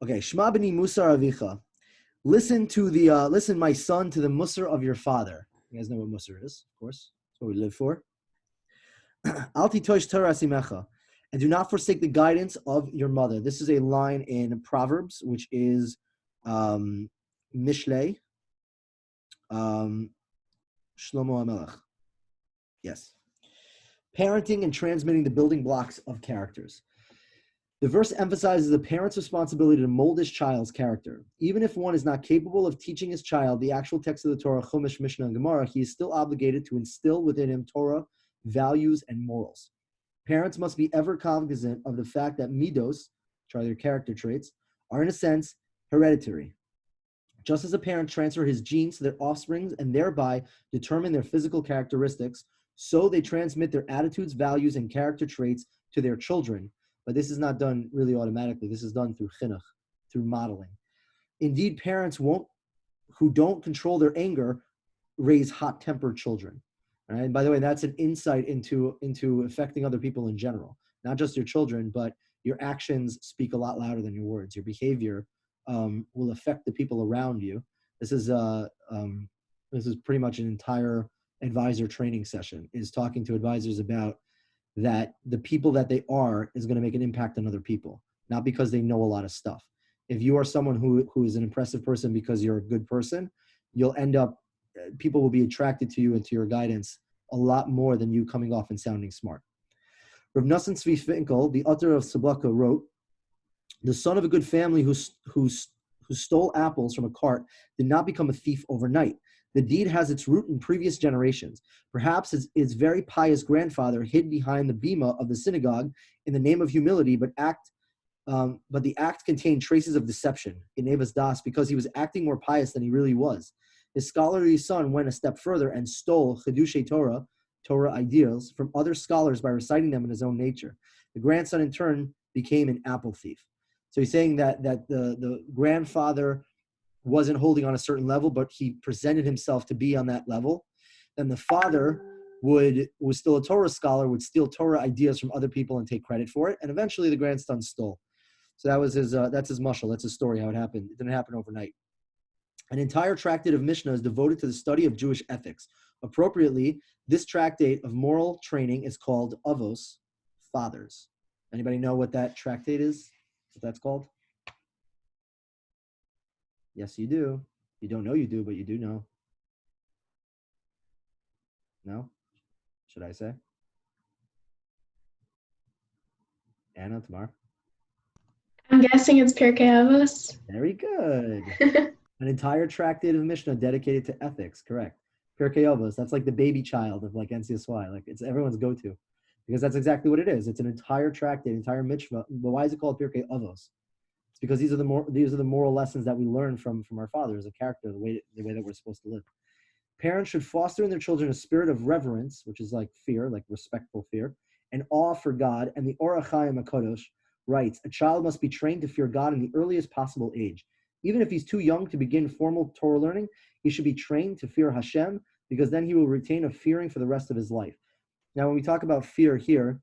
Okay, Shma b'ni Musar Avicha. Listen, my son, to the Musar of your father. You guys know what Musar is, of course. That's what we live for. Al titosh Torah simecha, and do not forsake the guidance of your mother. This is a line in Proverbs, which is Mishlei, Shlomo HaMelech. Yes. Parenting and transmitting the building blocks of characters. The verse emphasizes the parent's responsibility to mold his child's character. Even if one is not capable of teaching his child the actual text of the Torah, Chumash, Mishnah, and Gemara, he is still obligated to instill within him Torah, values, and morals. Parents must be ever cognizant of the fact that midos, which are their character traits, are in a sense hereditary. Just as a parent transfers his genes to their offspring and thereby determine their physical characteristics, so they transmit their attitudes, values, and character traits to their children. But this is not done really automatically. This is done through chinuch, through modeling. Indeed, parents who don't control their anger raise hot-tempered children. Right? And by the way, that's an insight into affecting other people in general, not just your children, but your actions speak a lot louder than your words. Your behavior will affect the people around you. This is pretty much an entire advisor training session, is talking to advisors about that the people that they are is going to make an impact on other people, not because they know a lot of stuff. If you are someone who is an impressive person because you're a good person, you'll end up, people will be attracted to you and to your guidance a lot more than you coming off and sounding smart. Rav Nosson Tzvi Finkel, the author of Sablaka, wrote, "The son of a good family who stole apples from a cart did not become a thief overnight. The deed has its root in previous generations. Perhaps its very pious grandfather hid behind the bima of the synagogue in the name of humility, but the act contained traces of deception in Nevas Das because he was acting more pious than he really was. His scholarly son went a step further and stole Chidushay Torah ideals from other scholars by reciting them in his own nature. The grandson, in turn, became an apple thief." So he's saying that the grandfather wasn't holding on a certain level, but he presented himself to be on that level. Then the father was still a Torah scholar, would steal Torah ideas from other people and take credit for it. And eventually the grandson stole. So that's his mashal. That's his story, how it happened. It didn't happen overnight. An entire tractate of Mishnah is devoted to the study of Jewish ethics. Appropriately, this tractate of moral training is called Avos, fathers. Anybody know what that tractate is? What that's called? Yes, you do. You don't know you do, but you do know. No? Should I say? Anna, Tamar? I'm guessing it's Pirkei Avos. Very good. An entire tractate of Mishnah dedicated to ethics, correct. Pirkei Avos, that's like the baby child of like NCSY. Like it's everyone's go-to. Because that's exactly what it is. It's an entire tractate, entire mitzvah. But why is it called Pirkei Avos? It's because these are the moral lessons that we learn from our fathers, the character, the way that we're supposed to live. Parents should foster in their children a spirit of reverence, which is like fear, like respectful fear, and awe for God. And the Orach Chaim HaKadosh writes, a child must be trained to fear God in the earliest possible age. Even if he's too young to begin formal Torah learning, he should be trained to fear Hashem, because then he will retain a fearing for the rest of his life. Now, when we talk about fear here,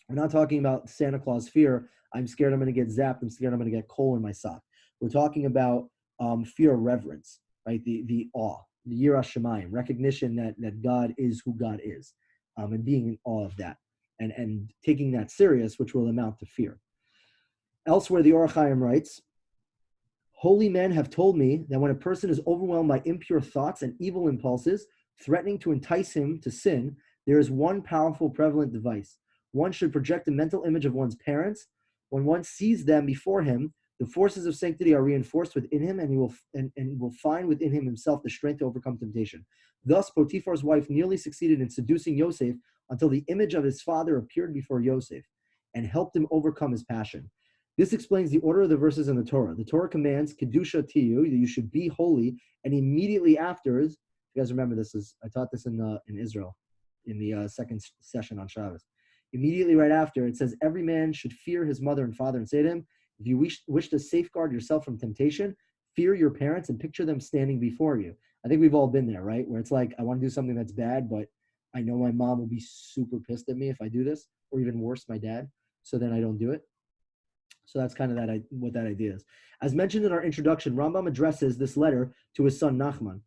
we're not talking about Santa Claus fear. I'm scared I'm going to get zapped. I'm scared I'm going to get coal in my sock. We're talking about fear of reverence, right? The awe, the Yirah Shamayim, recognition that God is who God is, and being in awe of that, and taking that serious, which will amount to fear. Elsewhere, the Orach Chaim writes, holy men have told me that when a person is overwhelmed by impure thoughts and evil impulses, threatening to entice him to sin, there is one powerful, prevalent device. One should project a mental image of one's parents. When one sees them before him, the forces of sanctity are reinforced within him, and he will find within himself the strength to overcome temptation. Thus, Potiphar's wife nearly succeeded in seducing Yosef until the image of his father appeared before Yosef and helped him overcome his passion. This explains the order of the verses in the Torah. The Torah commands, Kedusha Tiyu, that you should be holy, and immediately after, you guys remember this, I taught this in Israel, in the second session on Shabbos. Immediately right after, it says, every man should fear his mother and father, and say to him, if you wish to safeguard yourself from temptation, fear your parents and picture them standing before you. I think we've all been there, right? Where it's like, I want to do something that's bad, but I know my mom will be super pissed at me if I do this, or even worse, my dad, so then I don't do it. So that's kind of what that idea is. As mentioned in our introduction, Rambam addresses this letter to his son Nachman.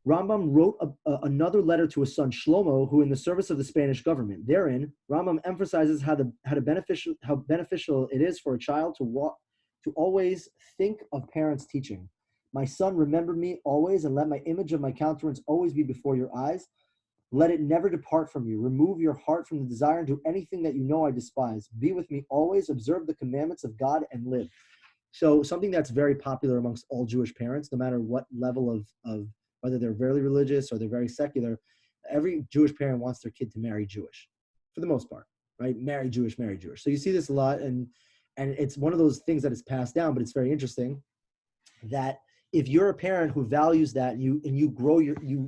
Rambam wrote another letter to his son Shlomo, who in the service of the Spanish government. Therein, Rambam emphasizes how beneficial it is for a child to always think of parents' teaching. My son, remember me always, and let my image of my countenance always be before your eyes. Let it never depart from you. Remove your heart from the desire and do anything that you know I despise. Be with me always. Observe the commandments of God and live. So something that's very popular amongst all Jewish parents, no matter what level of whether they're very religious or they're very secular, every Jewish parent wants their kid to marry Jewish, for the most part, right? Marry Jewish, marry Jewish. So you see this a lot, and it's one of those things that is passed down, but it's very interesting that if you're a parent who values that, you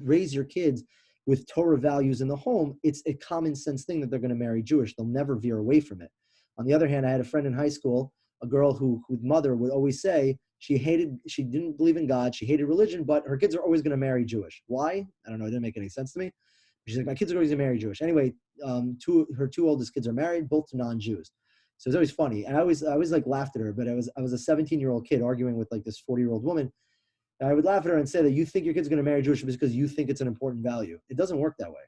raise your kids with Torah values in the home, it's a common sense thing that they're going to marry Jewish. They'll never veer away from it. On the other hand, I had a friend in high school, a girl whose mother would always say she didn't believe in God, she hated religion, but her kids are always going to marry Jewish. Why? I don't know. It didn't make any sense to me. She's like, my kids are always going to marry Jewish. Anyway, her two oldest kids are married, both to non-Jews. So it's always funny. And I always like laughed at her, but I was a 17-year-old kid arguing with like this 40-year-old woman. And I would laugh at her and say that you think your kid's going to marry Jewish because you think it's an important value. It doesn't work that way.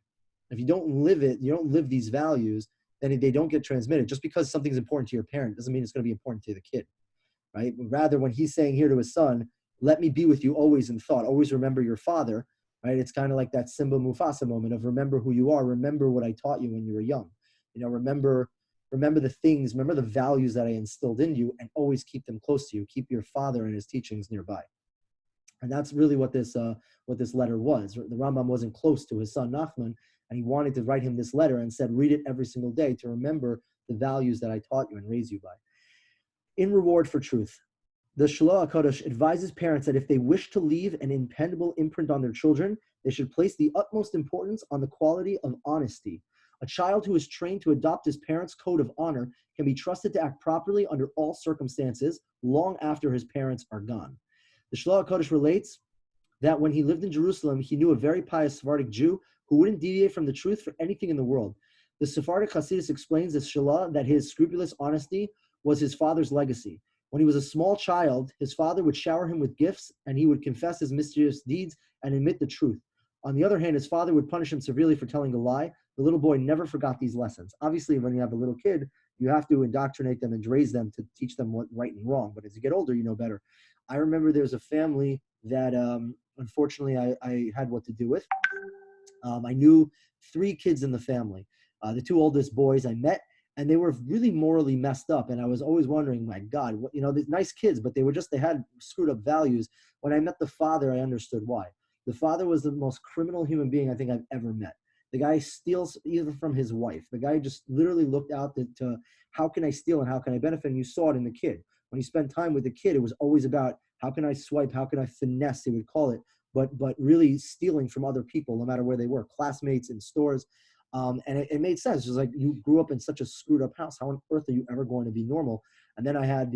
If you don't live it, you don't live these values, then they don't get transmitted. Just because something's important to your parent doesn't mean it's going to be important to the kid, right? Rather, when he's saying here to his son, let me be with you always in thought, always remember your father, right? It's kind of like that Simba Mufasa moment of remember who you are, remember what I taught you when you were young. Remember the things, remember the values that I instilled in you, and always keep them close to you. Keep your father and his teachings nearby. And that's really what this letter was. The Rambam wasn't close to his son Nachman, and he wanted to write him this letter and said, read it every single day to remember the values that I taught you and raised you by. In reward for truth, the Shalach HaKadosh advises parents that if they wish to leave an impendable imprint on their children, they should place the utmost importance on the quality of honesty. A child who is trained to adopt his parents' code of honor can be trusted to act properly under all circumstances long after his parents are gone. The Shalach HaKadosh relates that when he lived in Jerusalem, he knew a very pious Sephardic Jew who wouldn't deviate from the truth for anything in the world. The Sephardic Hasidus explains this Shalah that his scrupulous honesty was his father's legacy. When he was a small child, his father would shower him with gifts, and he would confess his mischievous deeds and admit the truth. On the other hand, his father would punish him severely for telling a lie. The little boy never forgot these lessons. Obviously, when you have a little kid, you have to indoctrinate them and raise them to teach them what right and wrong. But as you get older, you know better. I remember there's a family that unfortunately I had what to do with. I knew 3 kids in the family. The 2 oldest boys I met, and they were really morally messed up. And I was always wondering, my God, these nice kids, but they had screwed up values. When I met the father, I understood why. The father was the most criminal human being I think I've ever met. The guy steals even from his wife. The guy just literally looked out to how can I steal and how can I benefit? And you saw it in the kid. When he spent time with the kid, it was always about how can I swipe, how can I finesse, he would call it, but really stealing from other people, no matter where they were, classmates in stores. And it made sense. It was like, you grew up in such a screwed up house. How on earth are you ever going to be normal? And then I had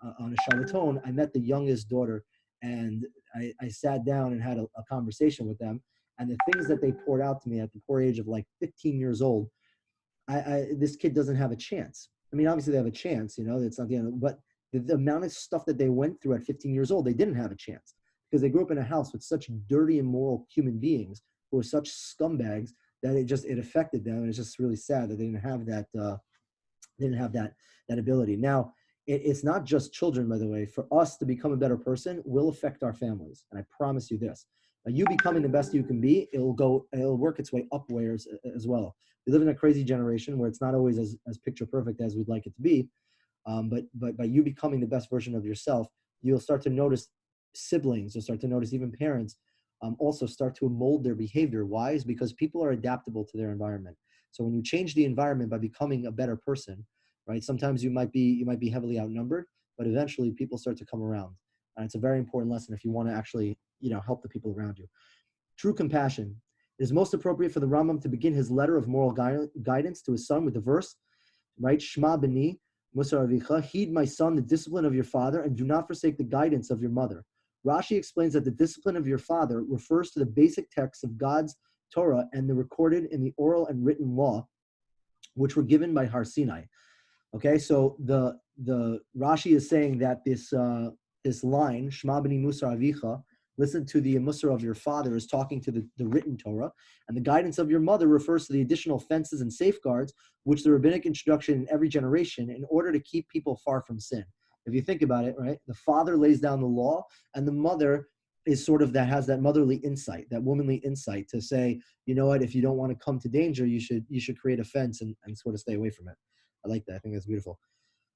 on a Shabbaton, I met the youngest daughter, and I sat down and had a conversation with them. And the things that they poured out to me at the poor age of like 15 years old, this kid doesn't have a chance. I mean, obviously they have a chance, it's not the end, but the amount of stuff that they went through at 15 years old, they didn't have a chance because they grew up in a house with such dirty, immoral human beings who were such scumbags that it affected them. And it's just really sad that they didn't have that ability. Now, it's not just children, by the way. For us to become a better person will affect our families. And I promise you this. Now, you becoming the best you can be, it'll work its way upwards as well. We live in a crazy generation where it's not always as picture perfect as we'd like it to be. But by you becoming the best version of yourself, you'll start to notice siblings, you'll start to notice even parents also start to mold their behavior. Why? Is because people are adaptable to their environment. So when you change the environment by becoming a better person, right? Sometimes you might be heavily outnumbered, but eventually people start to come around. And it's a very important lesson if you want to actually, help the people around you. True compassion. It is most appropriate for the Rambam to begin his letter of moral guidance to his son with the verse, right? Shema b'ni, Musar avicha, heed my son the discipline of your father, and do not forsake the guidance of your mother. Rashi explains that the discipline of your father refers to the basic texts of God's Torah and the recorded in the oral and written law, which were given by Har Sinai. Okay, so the Rashi is saying that this line, Shma b'ni Musar Avicha, listen to the Musar of your father, is talking to the written Torah, and the guidance of your mother refers to the additional fences and safeguards which the rabbinic introduction in every generation in order to keep people far from sin. If you think about it, right, the father lays down the law, and the mother is sort of that has that motherly insight, that womanly insight to say, you know what, if you don't want to come to danger, you should create a fence and sort of stay away from it. I like that. I think that's beautiful.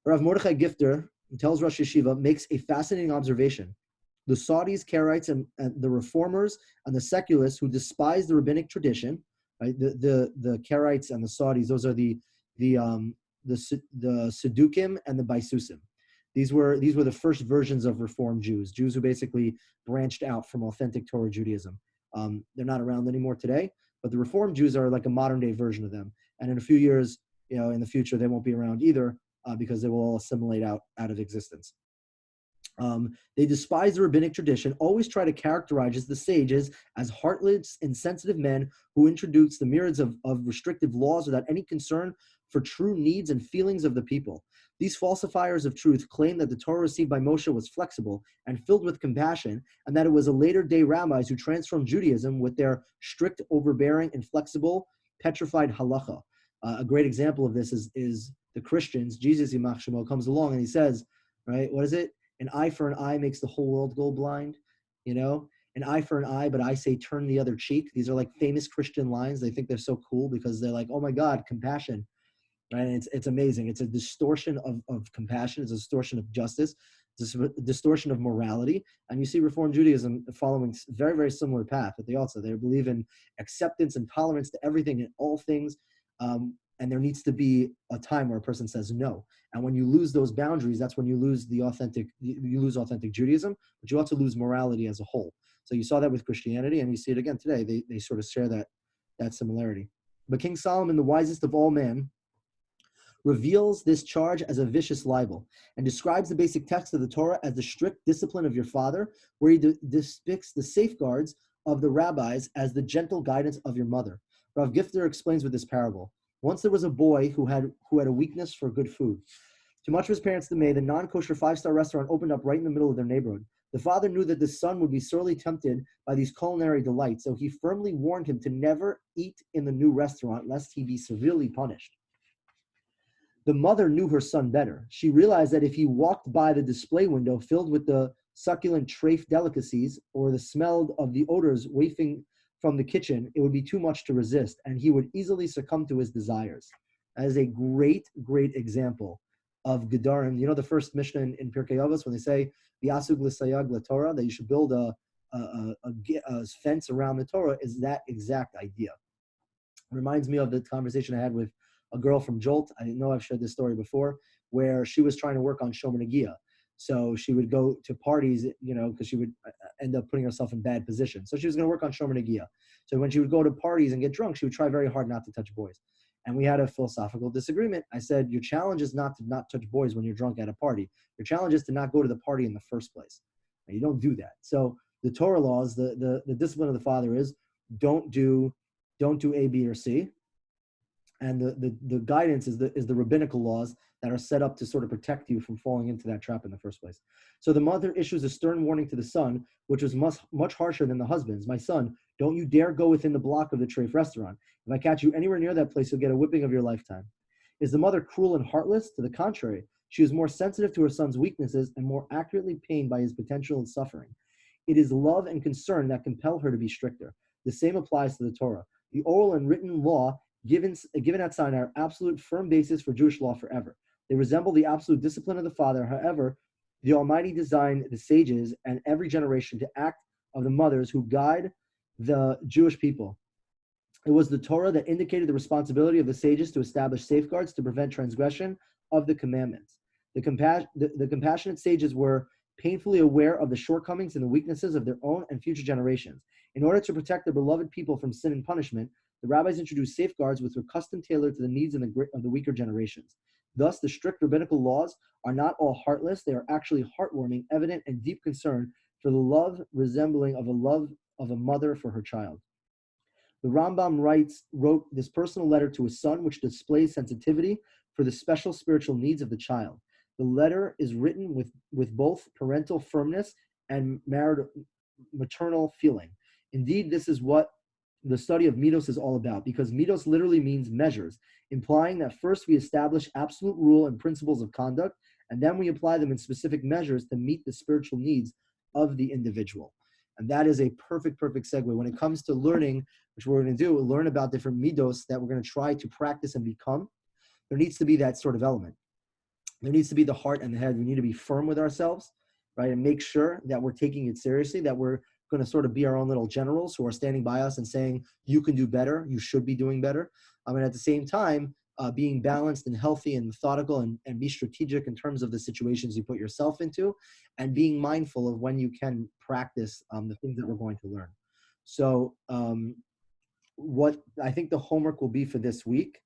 Rav Mordechai Gifter tells Rosh Yeshiva, makes a fascinating observation. The Saudis, Karaites, and the reformers and the secularists who despise the rabbinic tradition, right? The Karaites and the Saudis, those are the Sedukim and the Baisusim. These were the first versions of Reform Jews who basically branched out from authentic Torah Judaism. They're not around anymore today, but the Reform Jews are like a modern day version of them. And in a few years, in the future, they won't be around either because they will all assimilate out of existence. They despise the rabbinic tradition, always try to characterize the sages as heartless, insensitive men who introduce the myriads of restrictive laws without any concern for true needs and feelings of the people. These falsifiers of truth claim that the Torah received by Moshe was flexible and filled with compassion, and that it was a later-day rabbis who transformed Judaism with their strict, overbearing, inflexible, petrified halacha. A great example of this is the Christians. Jesus Yimach Shemo comes along and he says, right, what is it? An eye for an eye makes the whole world go blind, an eye for an eye, but I say turn the other cheek. These are like famous Christian lines. They think they're so cool because they're like, oh my God, compassion, right? And it's amazing. It's a distortion of compassion. It's a distortion of justice. It's a distortion of morality. And you see Reform Judaism following a very, very similar path. But they believe in acceptance and tolerance to everything and all things. And there needs to be a time where a person says no. And when you lose those boundaries, that's when you lose authentic Judaism, but you also lose morality as a whole. So you saw that with Christianity, and you see it again today. They sort of share that similarity. But King Solomon, the wisest of all men, reveals this charge as a vicious libel and describes the basic text of the Torah as the strict discipline of your father, where he depicts the safeguards of the rabbis as the gentle guidance of your mother. Rav Gifter explains with this parable. Once there was a boy who had a weakness for good food. To much of his parents' dismay, the non-kosher 5-star restaurant opened up right in the middle of their neighborhood. The father knew that the son would be sorely tempted by these culinary delights, so he firmly warned him to never eat in the new restaurant lest he be severely punished. The mother knew her son better. She realized that if he walked by the display window filled with the succulent treif delicacies or the smell of the odors wafting from the kitchen, it would be too much to resist, and he would easily succumb to his desires. That is a great, great example of Gedarim. You know the first Mishnah in Pirkei Avos when they say V'asug l'sayag l'Torah, that you should build a fence around the Torah, is that exact idea. It reminds me of the conversation I had with a girl from Jolt. I didn't know I've shared this story before, where she was trying to work on Shomer Negia. So she would go to parties, because she would end up putting herself in bad position. So she was going to work on Shomer Negia. So when she would go to parties and get drunk, she would try very hard not to touch boys. And we had a philosophical disagreement. I said, your challenge is not to not touch boys when you're drunk at a party. Your challenge is to not go to the party in the first place. And you don't do that. So the Torah laws, the discipline of the father is don't do A, B, or C. And the guidance is the rabbinical laws that are set up to sort of protect you from falling into that trap in the first place. So the mother issues a stern warning to the son, which was much harsher than the husband's. My son, don't you dare go within the block of the treif restaurant. If I catch you anywhere near that place, you'll get a whipping of your lifetime. Is the mother cruel and heartless? To the contrary, she is more sensitive to her son's weaknesses and more accurately pained by his potential and suffering. It is love and concern that compel her to be stricter. The same applies to the Torah. The oral and written law given at Sinai are absolute firm basis for Jewish law forever. They resemble the absolute discipline of the Father. However, the Almighty designed the sages and every generation to act of the mothers who guide the Jewish people. It was the Torah that indicated the responsibility of the sages to establish safeguards to prevent transgression of the commandments. The compassionate sages were painfully aware of the shortcomings and the weaknesses of their own and future generations. In order to protect their beloved people from sin and punishment, the rabbis introduced safeguards which were custom tailored to the needs of the weaker generations. Thus, the strict rabbinical laws are not all heartless. They are actually heartwarming, evident, and deep concern for the love resembling of a mother for her child. The Rambam wrote this personal letter to his son, which displays sensitivity for the special spiritual needs of the child. The letter is written with both parental firmness and maternal feeling. Indeed, this is what the study of midos is all about, because midos literally means measures, implying that first we establish absolute rule and principles of conduct, and then we apply them in specific measures to meet the spiritual needs of the individual. And that is a perfect segue. When it comes to learning, which we're going to do, learn about different midos that we're going to try to practice and become, there needs to be that sort of element. There needs to be the heart and the head. We need to be firm with ourselves, right? And make sure that we're taking it seriously, that we're going to sort of be our own little generals who are standing by us and saying, you can do better, you should be doing better. And at the same time, being balanced and healthy and methodical and be strategic in terms of the situations you put yourself into, and being mindful of when you can practice the things that we're going to learn. So what I think the homework will be for this week,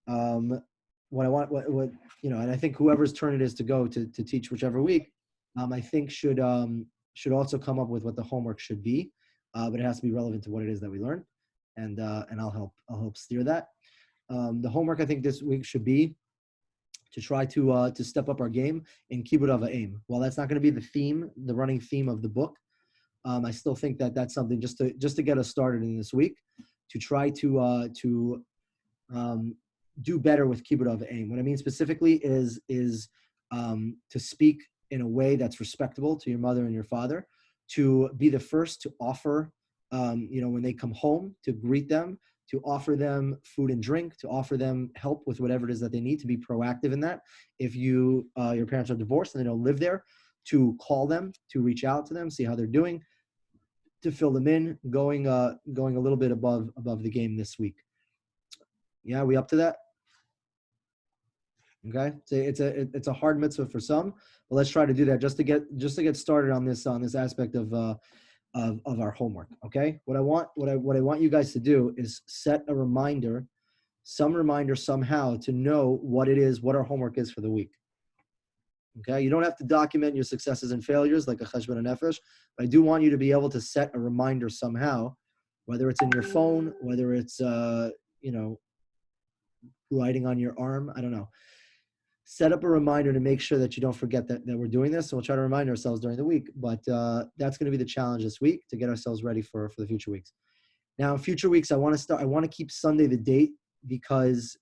what I want, and I think whoever's turn it is to go to teach whichever week, I think should also come up with what the homework should be, but it has to be relevant to what it is that we learn, and I'll help steer that. The homework I think this week should be to try to step up our game in Kibbud Av V'Em. While that's not going to be the running theme of the book, I still think that that's something just to get us started in this week, to try to do better with Kibbud Av V'Em. What I mean specifically is to speak in a way that's respectable to your mother and your father, to be the first to offer, when they come home, to greet them, to offer them food and drink, to offer them help with whatever it is that they need, to be proactive in that. If your parents are divorced and they don't live there, to call them, to reach out to them, see how they're doing, to fill them in, going a little bit above the game this week. Yeah, we up to that? Okay, so it's a hard mitzvah for some, but let's try to do that just to get started on this aspect of our homework. Okay, what I want you guys to do is set a reminder, somehow, to know what our homework is for the week. Okay, you don't have to document your successes and failures like a cheshbon nefesh, but I do want you to be able to set a reminder somehow, whether it's in your phone, whether it's writing on your arm, I don't know. Set up a reminder to make sure that you don't forget that we're doing this. So we'll try to remind ourselves during the week, but that's going to be the challenge this week, to get ourselves ready for the future weeks. Now, in future weeks, I want to keep Sunday the date, because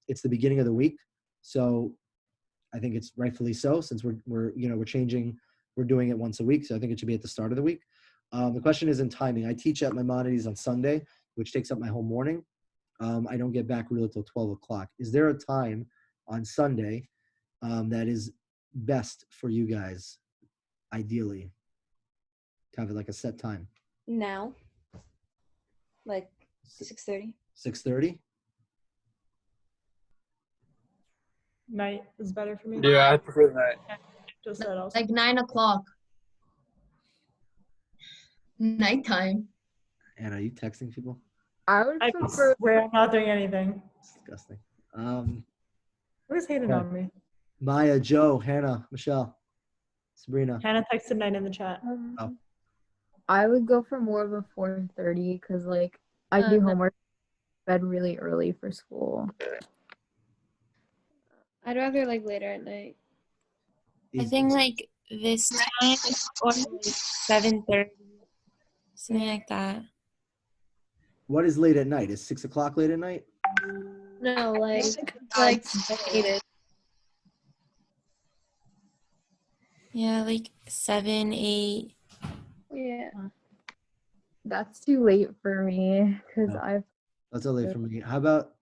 it's the beginning of the week. So I think it's rightfully so, since we're changing, we're doing it once a week. So I think it should be at the start of the week. The question is in timing. I teach at Maimonides on Sunday, which takes up my whole morning. I don't get back really till 12 o'clock. Is there a time on Sunday that is best for you guys, ideally, to have it like a set time? Now, like 6:30. 6:30? Night is better for me. Yeah, I prefer that. Just that also. Like 9 o'clock. Nighttime. Anna, are you texting people? I would I prefer. swear I'm not doing anything. Disgusting. Who's hating Okay. on me? Maya, Joe, Hannah, Michelle, Sabrina. Hannah texted 9 in the chat. Oh. I would go for more of a 4:30 because I do homework bed really early for school. I'd rather later at night. I think this time or 7:30, something like that. What is late at night? Is 6 o'clock late at night? No, like 8. Yeah, 7, 8. Yeah. That's too late for me because No. I've. That's all late for me. How about?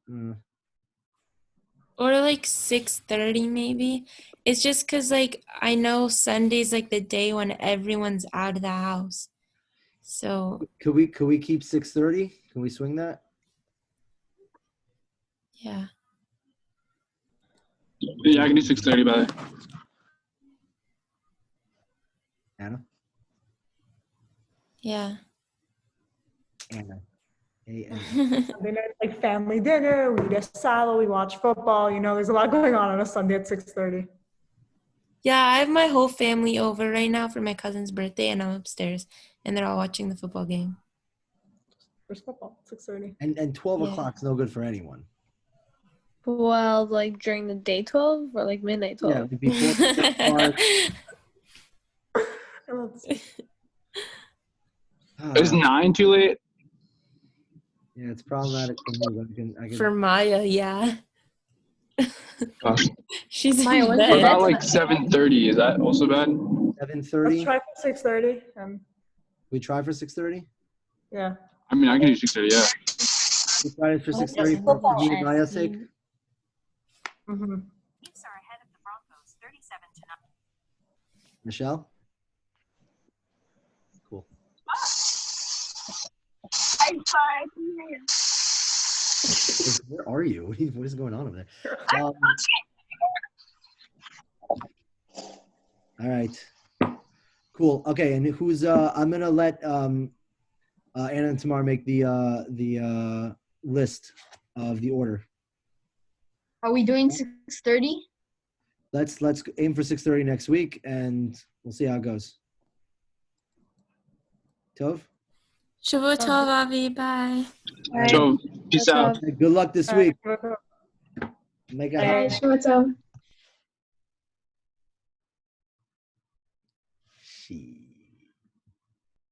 Or 6:30 maybe. It's just because I know Sunday's the day when everyone's out of the house. So Could we keep 6:30? Can we swing that? yeah. Yeah, I can do 6:30 by the way. Anna? Yeah. Anna. A-N. Sunday night, family dinner, we eat a salad, we watch football. There's a lot going on a Sunday at 6:30. Yeah, I have my whole family over right now for my cousin's birthday, and I'm upstairs, and they're all watching the football game. Where's football? 6:30. And 12 Yeah. o'clock's no good for anyone. 12, like during the day 12 or like midnight Yeah, 12? before start. Let's see. Is 9 too late? Yeah, it's problematic for me, but I can. For Maya, yeah. Gosh. She's Maya, in when's your What bed. about like 7:30? Is that also bad? 7:30. Let's try for 6:30. We try for 6:30. Yeah. I mean, I can do 6:30. Yeah. We tried it for When 6:30 does for football me and end? Maya's sake. Mm-hmm. Michelle. Cool. I'm sorry, I can hear you. Where are you? What is going on over there? All right. Cool. Okay, and who's I'm gonna let Anna and Tamar make the list of the order. Are we doing 6:30? Let's aim for 6:30 next week, and we'll see how it goes. Tov. Shavua tov, Avi. Bye. Alright. So, peace What's out. up? Good luck this week. Alright. Make it Alright. happen. What's up? She.